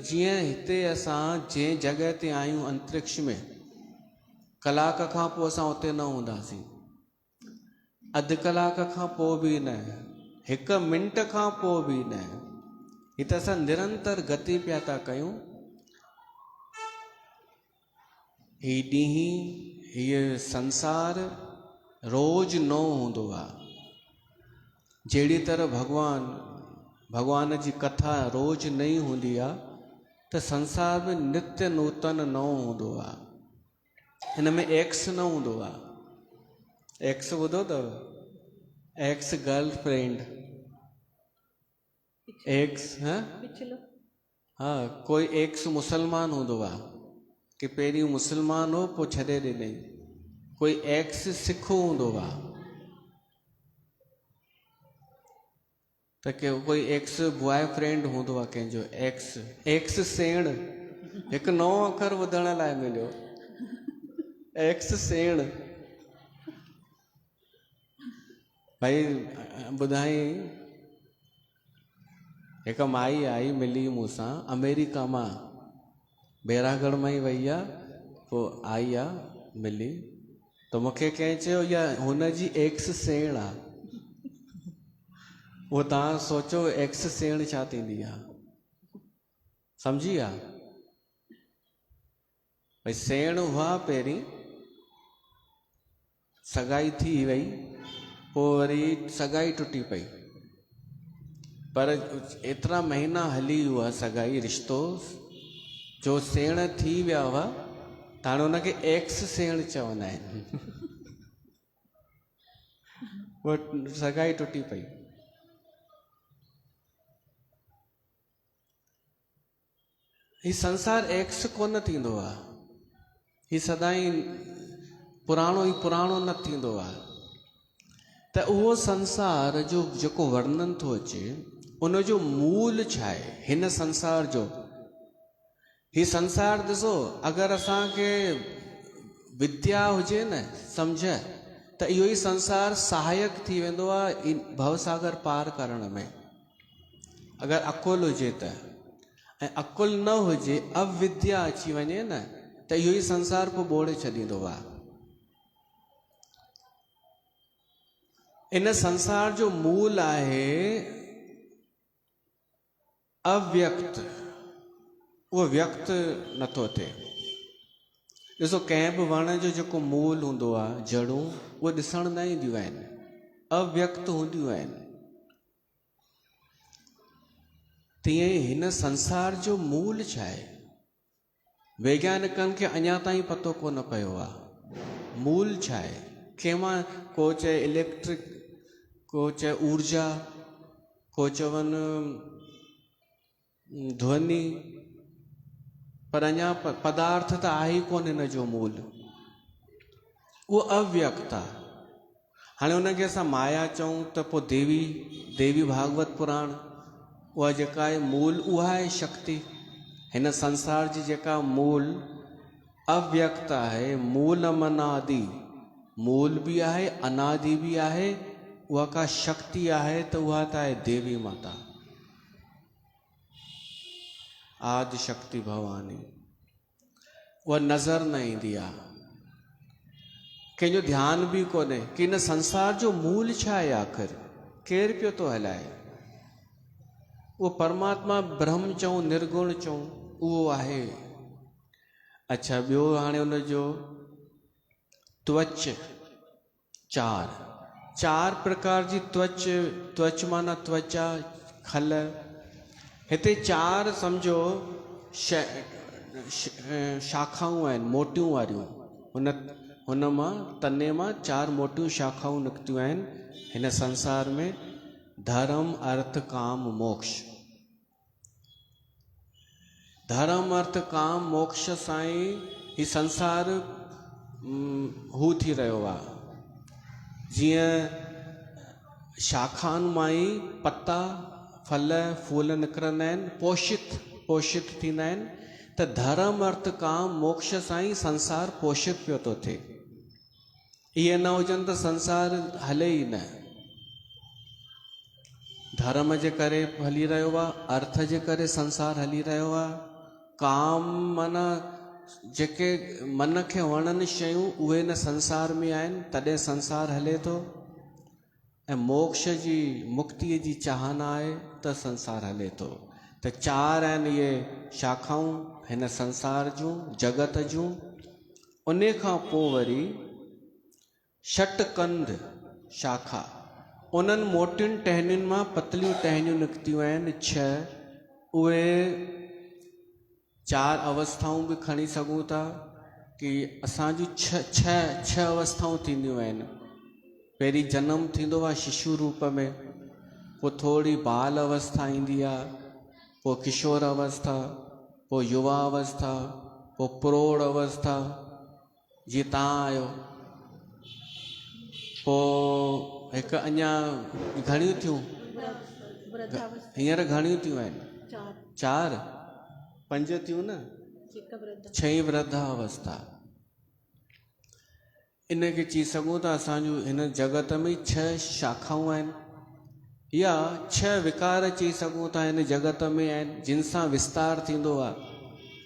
जीअं हिते असां जंहिं जॻह ते आहियूं अंतरिक्ष में, कलाक खां पोइ असां उते न हूंदासीं, अधु कलाक खां पोइ बि न, 1 मिंट खां पोइ बि न। ही त असां निरंतर गति पिया था कयूं। ही ॾींहुं, हीअ संसार रोज़ नओं हूंदो आहे। जहिड़ी तरह भगवान जी कथा रोज़ नई हूंदी आहे, त संसार में नित्य नूतन नओं हूंदो आहे। हिन में एक्स न हूंदो आहे। एक्स ॿुधो अथव? एक्स गर्लफ्रेंड, एक्स हाँ, कोई एक्स मुसलमान हूंदो आहे कि पहिरीं मुसलमान हो पोइ छॾे ॾिनई। कोई एक्स सिख हूंदो आहे। त के कोई एक्स बॉयफ्रेंड हूंदो आहे कंहिंजो, एक्स सेण, हिकु नओं अखर ॿुधण लाइ मिलियो, एक्स सेण। भाई ॿुधाई, हिकु माई आई मिली मूंसां अमेरिका मां, बैरागढ़ मां ई वई आहे, पोइ आई आहे मिली, त मूंखे कंहिं चयो इहा हुनजी एक्स सेण आहे। उहो तव्हां सोचो एक्स सेण छा थींदी आहे, सम्झी विया? भई सेण हुआ पहिरीं, सगाई थी वई, पोइ वरी सगाई टुटी पई, पर एतिरा महीना हली हुआ सगाई रिश्तो, जो सेण थी विया हुआ, त हाणे हुनखे एक्स सेण चवंदा आहिनि। उहा सगाई टुटी पई। ही संसार एक्स कोन थींदो आहे, ही सदाईं पुराणो ई पुराणो न थींदो आहे। त उहो संसार जो जेको वर्णन थो अचे, उनजो मूल छा आहे हिन संसार जो? ही संसार ॾिसो, अगरि असांखे विद्या हुजे न, सम्झ, त इहो ई संसार सहायक थी वेंदो आहे भवसागर पार करण में। अगरि अकुल हुजे त, ऐं अकुल न हुजे, अविद्या अची वञे न, त इहो ई संसार पोइ ॿोड़े छॾींदो आहे। इन संसार जो मूल आहे अव्यक्त, उहो व्यक्त नथो थिए। ॾिसो, कंहिं बि वण जो जेको मूल हूंदो आहे, जड़ूं, उहे ॾिसण न ईंदियूं आहिनि, अव्यक्त हूंदियूं आहिनि। तीअं ई हिन संसार जो मूल छा आहे, वैज्ञानिकनि खे अञा ताईं पतो कोन पियो आहे मूल छा आहे। कंहिंमां को चए इलेक्ट्रिक, को चए ऊर्जा, को चवनि ध्वनि, पर अञा पदार्थ त आहे ई कोन हिन जो मूल, उहो अव्यक्त आहे। हाणे हुनखे असां माया चऊं त पोइ देवी भागवत पुराण, उहा जेका आहे मूल, उहा आहे शक्ति। हिन संसार जी जेका मूल अव्यक्त आहे, मूल अनादि, मूल बि आहे, अनादि बि आहे, उहा का शक्ति आहे, त उहा त आहे देवी माता, आदि शक्ति भवानी। उहा नज़र न ईंदी आहे, कंहिंजो ध्यानु बि कोन्हे कि हिन संसार जो मूल छा आहे, आख़िर केरु पियो थो हलाए। उहो परमात्मा ब्रह्म चऊं, निर्गुण चऊं, उहो आहे। अच्छा, ॿियो हाणे हुनजो त्वच, चार प्रकार जी त्वच माना त्वचा, खल। हिते चार सम्झो शाखाऊं आहिनि मोटियूं वारियूं, हुन मां तने मां चार मोटियूं शाखाऊं निकितियूं आहिनि हिन संसार में। धर्म, अर्थ, काम, मोक्ष। धर्म, अर्थ, काम, मोक्ष सां ई ही संसार हू थी रहियो आहे। जीअं शाखाउनि मां ई पत्ता, फल, फूल निकिरंदा आहिनि, पोषित थींदा आहिनि, त धर्म, अर्थ, काम, मोक्ष सां ई संसार पोषित पियो थो थिए। इहे न हुजनि त संसार हले ई न। धर्म जे करे हली रहियो आहे, अर्थ जे करे संसार हली रहियो आहे, काम माना जेके मन खे वणनि शयूं उहे हिन संसार में आहिनि, तॾहिं संसार हले थो। ऐं मोक्ष जी, मुक्तिअ जी चाहना आहे त संसार हले थो। त चार आहिनि इहे शाखाऊं हिन संसार जूं, जगत जूं। उन खां पोइ वरी षटकंद शाखा, उन्हनि मोटियुनि टहनियुनि मां पतलियूं टहनियूं निकितियूं आहिनि 6। उहे चार अवस्थाऊं बि खणी सघूं था कि असांजूं छह अवस्थाऊं थींदियूं आहिनि। पहिरीं जनम थींदो आहे शिशु रूप में, पोइ थोरी बाल अवस्था ईंदी आहे, पोइ किशोर अवस्था, पोइ युवा अवस्था, पोइ प्रौढ़ अवस्था, जीअं तव्हां आहियो। पोइ हिकु अञा घणियूं थियूं, वृद्धावस्था हींअर घणियूं थियूं आहिनि? 4 4 5 थियूं न, हिकु वृद्ध 6 वृद्धावस्था। इन खे चई सघूं था असांजो हिन जगत में 6 शाखाऊं आहिनि या 6 विकार चई सघूं था हिन जगत में आहिनि, जिन सां विस्तार थींदो आहे।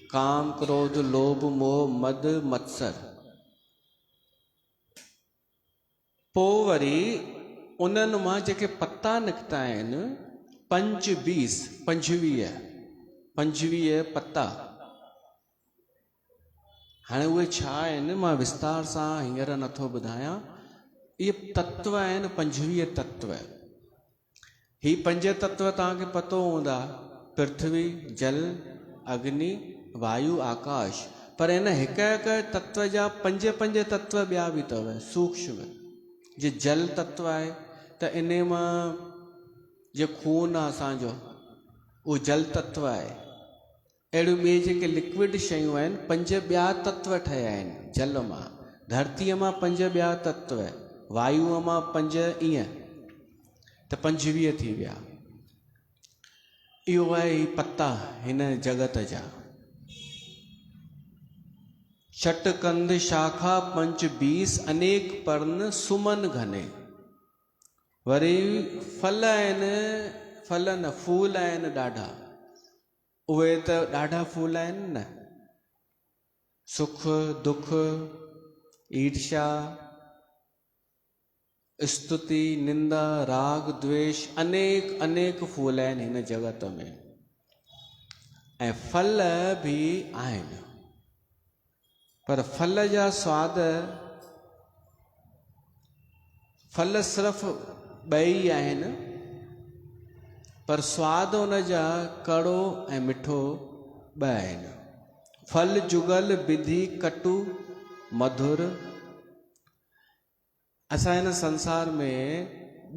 काम, क्रोध, लोभ, मोह, मद, मत्सर। पोइ वरी उन्हनि मां जेके पता निकिता आहिनि 25 पता। हाणे उहे छा आहिनि मां विस्तार सां हींअर नथो ॿुधायां। इहे तत्व आहिनि 25 तत्व। ही 5 तत्व तव्हांखे पतो हूंदा, पृथ्वी, जल, अग्नि, वायु, आकाश। पर इन हिक हिक तत्व जा 5 तत्व ॿिया बि अथव सूक्ष्म। जे जल तत्व आहे त इन मां जे खून आहे असांजो उहो जल तत्व आहे। अहिड़ियूं ॿिए जेके लिक्विड शयूं आहिनि 5 ॿिया तत्व ठहिया आहिनि जल मां। धरतीअ मां 5 ॿिया तत्व, वायुअ मां 5, ईअं त 25 थी विया। इहो आहे ही पता हिन जगत जा। षटकंद शाखा 25 अनेक पर्ण सुमन घने। वरी फल आहिनि, फल न फूल आहिनि ॾाढा। उहे त ॾाढा फूल आहिनि न, सुख दुख, ईर्ष्या, स्तुति, निंदा, राग, द्वेष, अनेक अनेक फूल आहिनि हिन जगत में। ऐं फल बि आहिनि, पर फल जा स्वाद, फल सिर्फ़ु 2 ई आहिनि, पर स्वाद उन जा कड़ो ऐं मिठो 2 आहिनि। फल जुगल, विधि, कटु, मधुर। असां हिन संसार में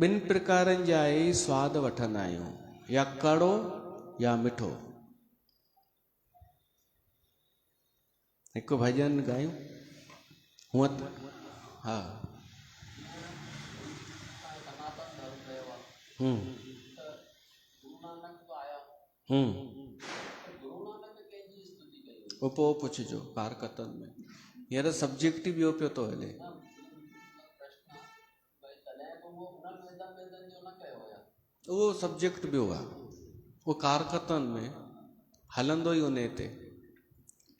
2 प्रकारनि जा ई स्वाद वठंदा आहियूं, या कड़ो या मिठो। हिकु भॼन ॻायूं हूअं त हा। पोइ पुछिजो कारकतन में। हींअर सब्जेक्ट ई ॿियो पियो थो हले। उहो सब्जेक्ट ॿियो आहे, उहो कारकतन में हलंदो ई उन ते।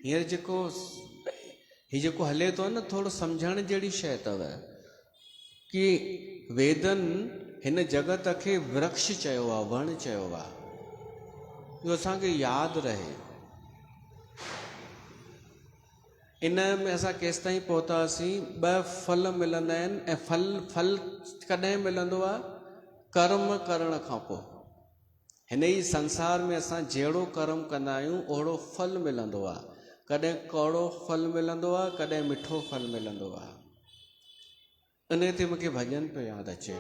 हींअर जेको हले थो न, थोरो सम्झण जहिड़ी शइ अथव कि वेदनि हिन जगत खे वृक्ष चयो आहे, वण चयो आहे। इहो असांखे यादि रहे। इन में असां केसि ताईं पहुतासीं? 2 फल मिलंदा आहिनि। ऐं फल कॾहिं मिलंदो आहे? कर्म करण खां पोइ। हिन ई संसार में असां जहिड़ो कर्म कंदा आहियूं ओहिड़ो फल मिलंदो आहे। कॾहिं कौड़ो फल मिलंदो आहे, कॾहिं मिठो फल मिलंदो आहे। इन ते मूंखे भॼन पियो यादि अचे।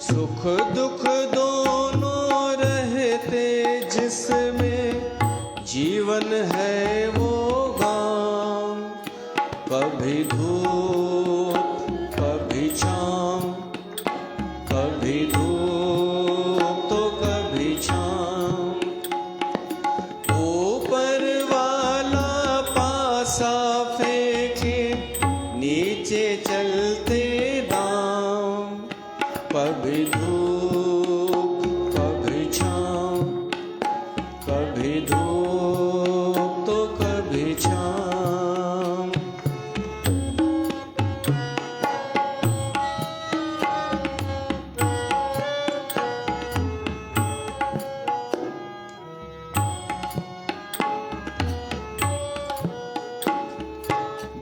सुख दुख दोनों रहते जिसमें जीवन है वो गाँव। कभी धूप कभी छाँव, कभी धूप तो कभी छाँव। ऊपर वाला पासा फेंके नीचे चलते दाम। कभी धूप कभी छाँव, कभी धूप तो कभी छाँव।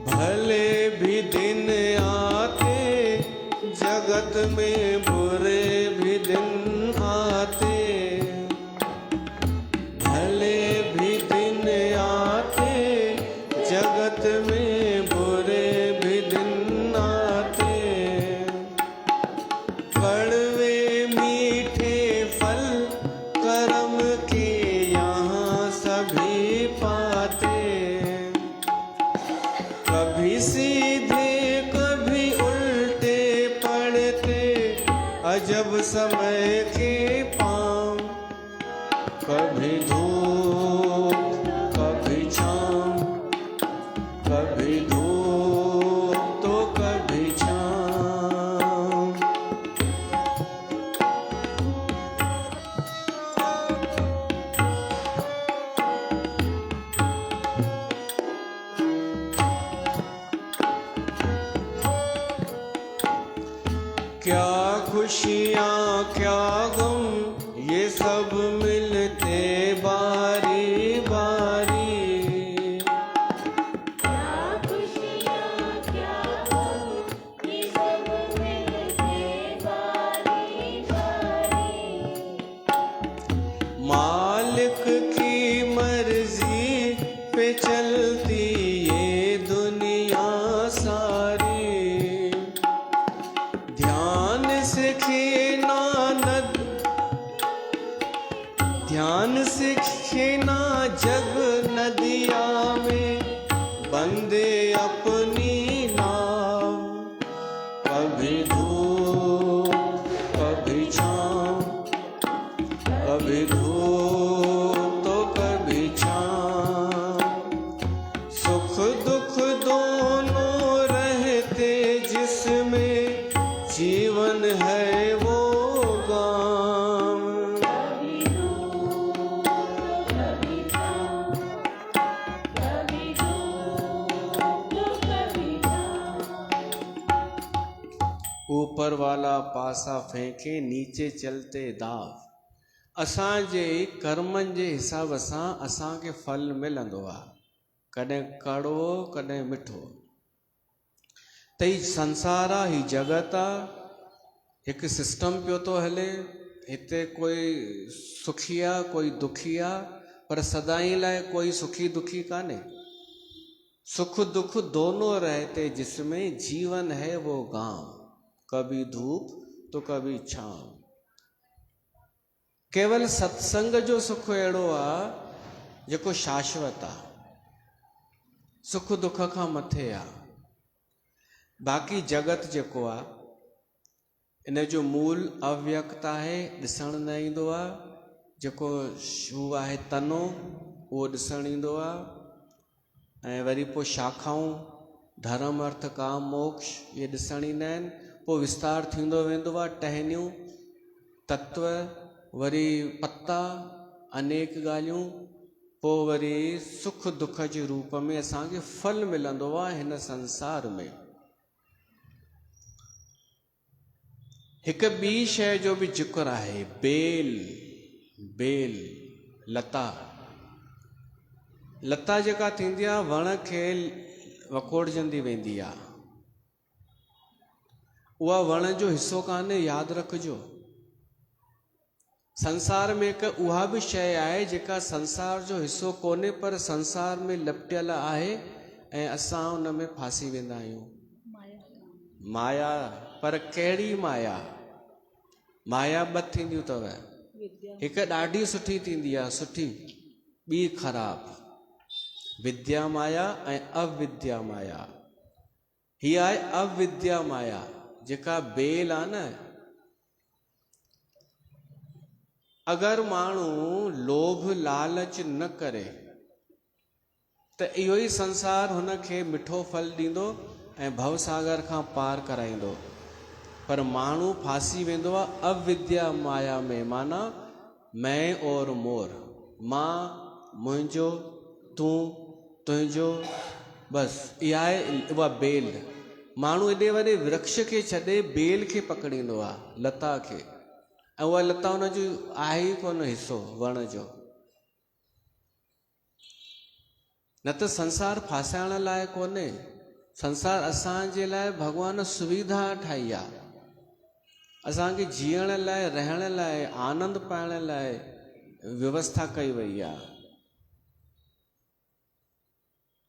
भले भी दिन आते जगत में, बुरे भी दिन आते। भले भी दिन आते जगत में, बुरे भी दिन आते। कड़वे मीठे फल कर्म के यहाँ कभी धूप कभी छाँव, कभी धूप तो कभी छाँव। क्या खुशियाँ क्या गम ये सब मिलते बारी बारी। क्या खुशियाँ क्या गम ये सब मिलते बारी बारी। मालिक की मर्जी पे चलती ये दुनिया सारी। ध्यान से खेना ध्यान से खेना जग नदिया में बंदे अपनी नाव। कभी धूप कभी छाँव, कभी धूप तो कभी छाँव। सुख दुख दोनों रहते जिसमें जीवन है वो गाँव। कभी धूप तो कभी छाँव, कभी धूप तो कभी छाँव। ऊपर वाला पासा फेंके नीचे चलते दाव। असांजे कर्मनि जे हिसाब सां असांखे फल मिलंदो आहे, कॾहिं कड़वो कॾहिं मिठो। त ही संसार आहे, ही जगत आहे, हिकु सिस्टम पियो थो हले। हिते कोई सुखी आहे कोई दुखी आहे, पर सदाई लाइ कोई सुखी दुखी कान्हे। सुख दुख दोनों रहते जिसमें जीवन है वो गाँव। कभी धूप तो कभी छाँव। केवल सत्संग जो सुख अहिड़ो आहे जेको शाश्वत आहे, सुख दुख खां मथे आहे। बाक़ी जगत जेको आहे इन जो मूल अव्यक्त आहे, ॾिसण न ईंदो आहे। जेको हू आहे तनो उहो ॾिसणु ईंदो आहे, ऐं वरी पोइ शाखाऊं धर्म अर्थ काम मोक्ष इहे ॾिसणु ईंदा आहिनि। पोइ विस्तार थींदो वेंदो आहे, टहनियूं तत्व वरी पत्ता अनेक ॻाल्हियूं। पोइ वरी सुख दुख जे रूप में असांखे फल मिलंदो आहे हिन संसार में। हिकु ॿी शइ जो बि ज़िक्र आहे, बेल। बेल लता, लता जेका थींदी आहे वण खे वकोड़जंदी वेंदी आहे। उहा वण जो हिसो कान्हे, यादि रखिजो। संसार में हिकु उहा बि शइ आहे जेका संसार जो हिसो कोन्हे, पर संसार में लपटियल आहे ऐं असां उन में फासी वेंदा आहियूं। माया। पर कहिड़ी माया? माया ॿ थींदियूं अथव, हिकु ॾाढी सुठी थींदी आहे सुठी, ॿी ख़राबु। विद्या माया ऐं अविद्या माया। हीअ आहे अविद्या माया, जेका बेल आहे न। अगरि माण्हू लोभ लालच न करे त इहो ई संसार हुनखे मिठो फल ॾींदो ऐं भवसागर खां पार कराईंदो। पर माण्हू फासी वेंदो आहे अविद्या माया में, माना मैं और मोर, मां मुंहिंजो तूं तुंहिंजो, बसि इहा आहे उहा बेल। माण्हू एॾे वॾे वृक्ष खे छॾे बेल खे पकड़ींदो आहे, लता खे, ऐं उहा लता हुनजो आहे ई कोन हिसो वण जो। न त संसार फासाइण लाइ कोन्हे, संसार असांजे लाइ भॻवान सुविधा ठाही आहे। असांखे जीअण लाइ, रहण लाइ, आनंद पाइण लाइ व्यवस्था कई वई आहे।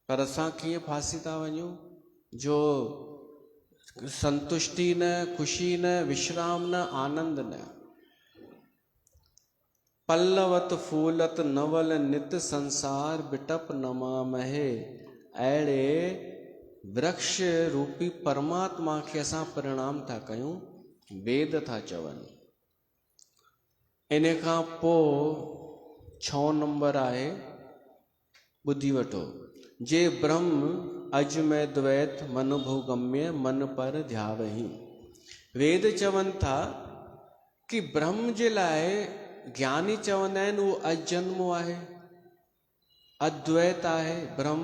पर असां कीअं फासी था वञूं जो संतुष्टि न, ख़ुशी न, विश्राम न, आनंद न। पल्लवत फूलत नवल नित संसार बिटप नमा महे। अहिड़े वृक्ष रूपी परमात्मा खे असां परिणाम था कयूं, वेद था चवनि। इन खां पोइ 6 नंबर आहे, ॿुधी वठो। जे ब्रह्म अज में द्वैत मन भूगम्य मन पर ध्यावही। वेद चवनि था कि ब्रह्म जे लाइ ज्ञानी चवंदा आहिनि उहो अजन्मो आहे, अद्वैत आहे। ब्रह्म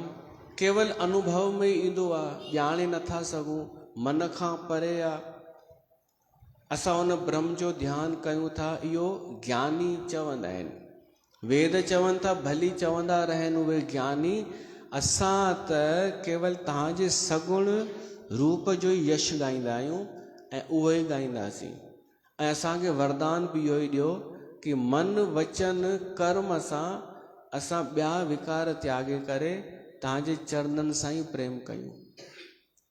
केवल अनुभव में ईंदो आहे, ॼाणे नथा सघूं, मन खां परे आहे। असां उन ब्रह्म जो ध्यानु कयूं था, इहो ज्ञानी चवंदा आहिनि। वेद चवनि था भली चवंदा रहनि उहे ज्ञानी, असां त केवल तव्हांजे सगुण रूप जो ई यश ॻाईंदा आहियूं ऐं उहो ई ॻाईंदासीं। ऐं असांखे वरदान बि इहो ई ॾियो कि मन वचन कर्म सां असां ॿिया विकार त्यागे करे तव्हांजे चरणनि सां ई प्रेम कयूं।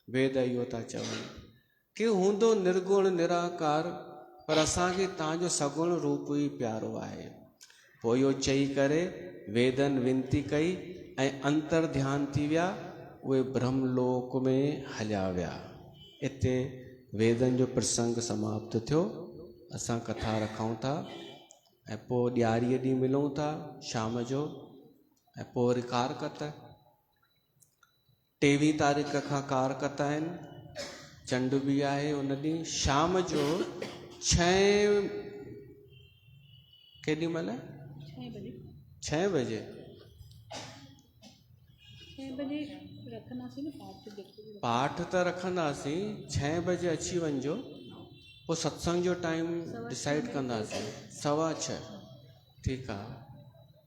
वेद इहो था चवनि कि हूंदो निर्गुण निराकार, पर असांखे तव्हांजो सगुण रूप ई प्यारो आहे। पोइ इहो चई करे वेदन विनती कई ऐं अंतर ध्यान थी विया, उहे ब्रह्मलोक में हलिया विया। हिते वेदन जो प्रसंग समाप्त थियो। असां कथा रखूं था ऐं पोइ ॾियारीअ ॾींहुं मिलूं था शाम जो, ऐं पोइ वरी कारकत 23 तारीख़ खां कारकत आहिनि, चंड बि आहे उन ॾींहुं शाम जो 6 केॾी महिल 6 बजे रखंदासीं न पाठ त रखंदासीं। 6 बजे अची वञिजो, पोइ सत्संग जो टाइम डिसाइड कंदासीं 6:15। ठीकु आहे,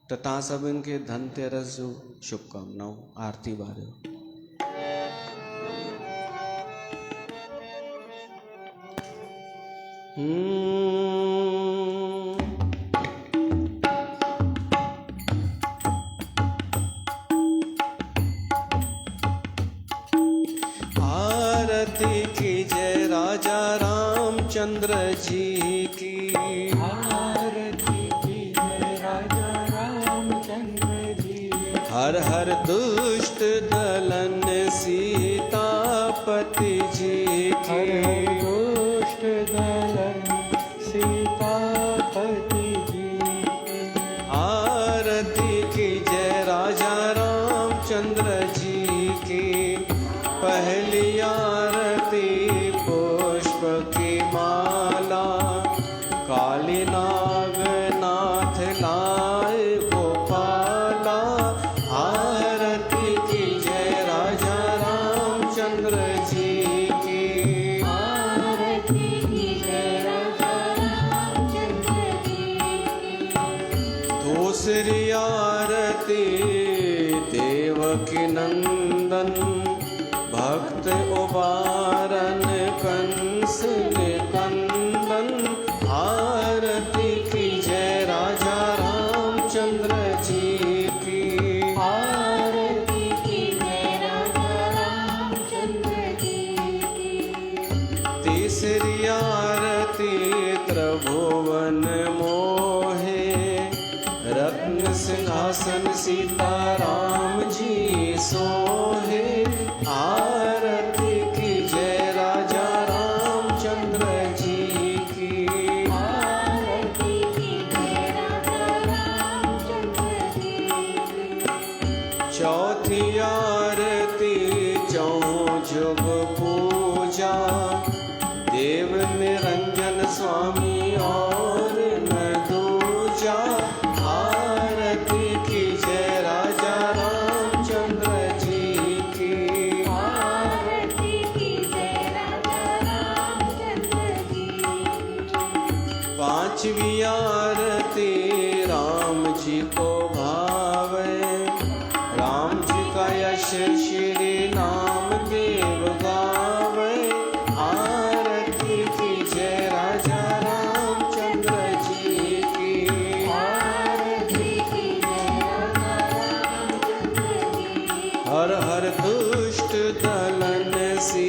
त तव्हां सभिनि खे धनतेरस जूं शुभकामनाऊं। आरती वारियो। आरती की जय राजा रामचंद्र जी की। आरती की जय राजा रामचंद्र जी। हर हर दुष्ट दलन सीतापति जी हर की। दुष्ट दलन सीतापति जी। आरती की जय राजा रामचंद्र जी की। पहली आरती पुष्प की माला, काली नाग नाथ लाए गोपाला। आरती की जय राजा रामचंद्र जी की। आरती की जय राजा रामचंद्र जी की। दूसरी आरती देवकी नंदन, भक्त उबारन कंस निकंदन। आरती की जय राजा रामचंद्र जी की। आरती की जय राजा रामचंद्र जी की। तीसरी आरती त्रिभुवन मोहे, रत्न सिंहासन सीताराम जी सोहे। आरती की जय राजा रामचंद्र जी की। आरती की जय राजा रामचंद्र जी की। चौथी आरती चौं जुग पूजा, देव निरंजन स्वामी और न दूजा। आरती की जय राजा रामचंद्र जी की। आरती की जय राजा रामचंद्र जी की। पांचवी आरती राम जी को भावे, राम जी का यश श्री नाम देव गावे। आरती की जय राजा रामचंद्र जी की। आरती की जय राजा रामचंद्र जी की। हर हर दुष्ट दलन सी